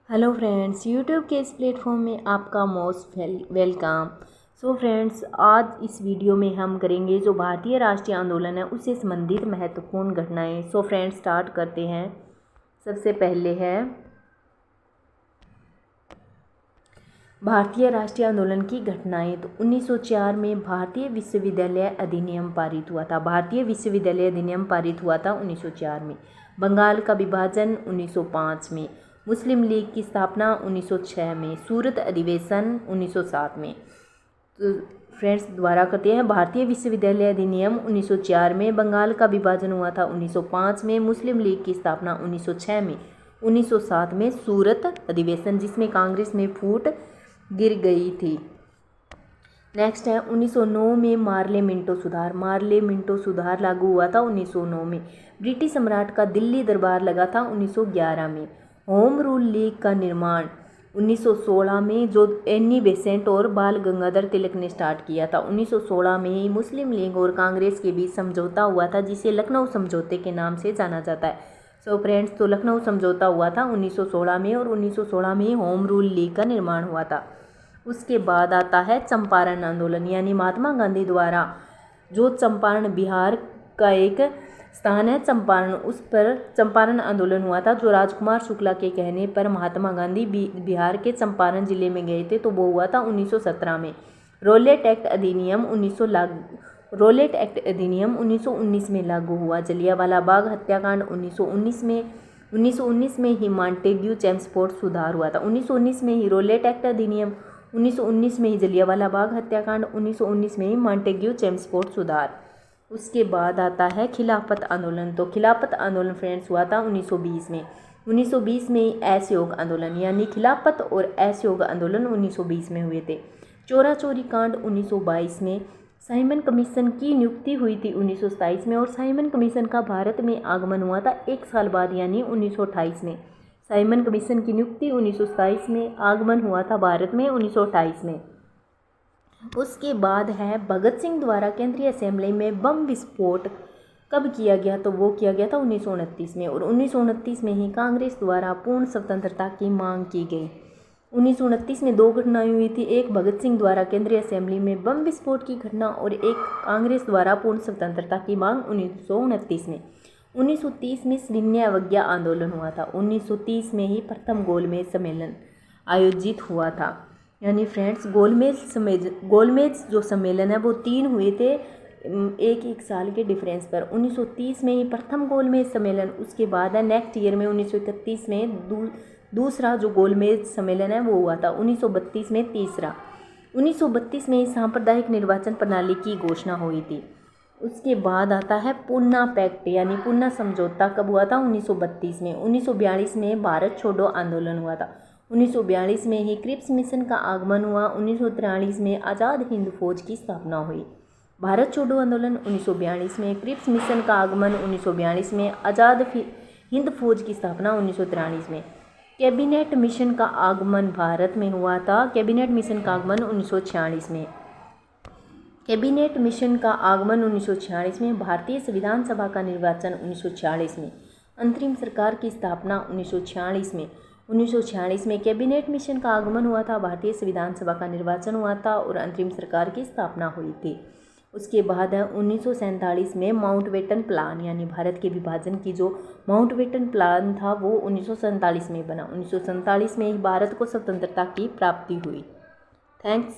Hello friends, YouTube के इस platform में आपका मोस्ट वेलकम। सो फ्रेंड्स, आज इस वीडियो में हम करेंगे जो भारतीय राष्ट्रीय आंदोलन है उससे संबंधित महत्वपूर्ण घटनाएं। सो फ्रेंड्स, स्टार्ट करते हैं। सबसे पहले है भारतीय राष्ट्रीय आंदोलन की घटनाएं। तो 1904 में भारतीय विश्वविद्यालय अधिनियम पारित हुआ था। भारतीय विश्वविद्यालय अधिनियम पारित हुआ था 1904 में। बंगाल का विभाजन 1905 में। मुस्लिम लीग की स्थापना 1906 में। सूरत अधिवेशन 1907 में। तो फ्रेंड्स दोबारा करते हैं। भारतीय विश्वविद्यालय अधिनियम 1904 में। बंगाल का विभाजन हुआ था 1905 में। मुस्लिम लीग की स्थापना 1906 में। 1907 में सूरत अधिवेशन, जिसमें कांग्रेस में फूट गिर गई थी। नेक्स्ट है 1909 में मार्ले मिंटो सुधार। मार्ले मिंटो सुधार लागू हुआ था 1909 में। ब्रिटिश सम्राट का दिल्ली दरबार लगा था 1911 में। होम रूल लीग का निर्माण 1916 में, जो एनी बेसेंट और बाल गंगाधर तिलक ने स्टार्ट किया था। 1916 में ही मुस्लिम लीग और कांग्रेस के बीच समझौता हुआ था, जिसे लखनऊ समझौते के नाम से जाना जाता है। सो फ्रेंड्स, तो लखनऊ समझौता हुआ था 1916 में और 1916 में ही होम रूल लीग का निर्माण हुआ था। उसके बाद आता है चंपारण आंदोलन, यानी महात्मा गांधी द्वारा जो चंपारण बिहार का एक स्थान है चंपारण, उस पर चंपारण आंदोलन हुआ था, जो राजकुमार शुक्ला के कहने पर महात्मा गांधी बिहार के चंपारण जिले में गए थे। तो वो हुआ था 1917 में। रोलेट एक्ट अधिनियम 1919 में लागू हुआ। जलियांवाला बाग हत्याकांड 1919 में ही मॉन्टेग्यू चेम्सफोर्ड सुधार हुआ था। 1919 में ही रोलेट एक्ट अधिनियम, 1919 में ही जलियांवाला बाग हत्याकांड, 1919 में ही मॉन्टेग्यू चेम्सफोर्ड सुधार। उसके बाद आता है खिलाफत आंदोलन। तो खिलाफत आंदोलन फ्रेंड्स हुआ था 1920 में। 1920 में ही असहयोग आंदोलन, यानी खिलाफत और असहयोग आंदोलन 1920 में हुए थे। चोरा चोरी कांड 1922 में। साइमन कमीशन की नियुक्ति हुई थी 1927 में, और साइमन कमीशन का भारत में आगमन हुआ था एक साल बाद, यानी 1928 में। साइमन कमीशन की नियुक्ति 1927 में, आगमन हुआ था भारत में 1928 में। उसके बाद है भगत सिंह द्वारा केंद्रीय असेंबली में बम विस्फोट कब किया गया? तो वो किया गया था 1929 में, और 1929 में ही कांग्रेस द्वारा पूर्ण स्वतंत्रता की मांग की गई। 1929 में दो घटनाएं हुई थी, एक भगत सिंह द्वारा केंद्रीय असेंबली में बम विस्फोट की घटना और एक कांग्रेस द्वारा पूर्ण स्वतंत्रता की मांग 1929 में। 1930 में सविनय अवज्ञा आंदोलन हुआ था। 1930 में ही प्रथम गोलमेज सम्मेलन आयोजित हुआ था। यानी फ्रेंड्स, गोलमेज जो सम्मेलन है वो 3 हुए थे एक एक साल के डिफरेंस पर। 1930 में ही प्रथम गोलमेज सम्मेलन, उसके बाद है नेक्स्ट ईयर में 1931 में दूसरा जो गोलमेज सम्मेलन है वो हुआ था। 1932 में तीसरा। 1932 में ही सांप्रदायिक निर्वाचन प्रणाली की घोषणा हुई थी। उसके बाद आता है पूना पैक्ट, यानी पूना समझौता कब हुआ था? 1932 में। 1942 में भारत छोड़ो आंदोलन हुआ था। 1942 में ही क्रिप्स मिशन का आगमन हुआ। 1943 में आज़ाद हिंद फौज की स्थापना हुई। भारत छोड़ो आंदोलन 1942 में, क्रिप्स मिशन का आगमन 1942 में, आज़ाद हिंद फौज की स्थापना 1943 में। कैबिनेट मिशन का आगमन भारत में हुआ था। कैबिनेट मिशन का आगमन 1946 में। कैबिनेट मिशन का आगमन 1946 में। भारतीय संविधान सभा का निर्वाचन 1946 में। अंतरिम सरकार की स्थापना 1946 में। 1946 में कैबिनेट मिशन का आगमन हुआ था, भारतीय संविधान सभा का निर्वाचन हुआ था और अंतरिम सरकार की स्थापना हुई थी। उसके बाद है 1947 में माउंटबेटन प्लान, यानी भारत के विभाजन की जो माउंटबेटन प्लान था वो 1947 में बना। 1947 में ही भारत को स्वतंत्रता की प्राप्ति हुई। थैंक्स।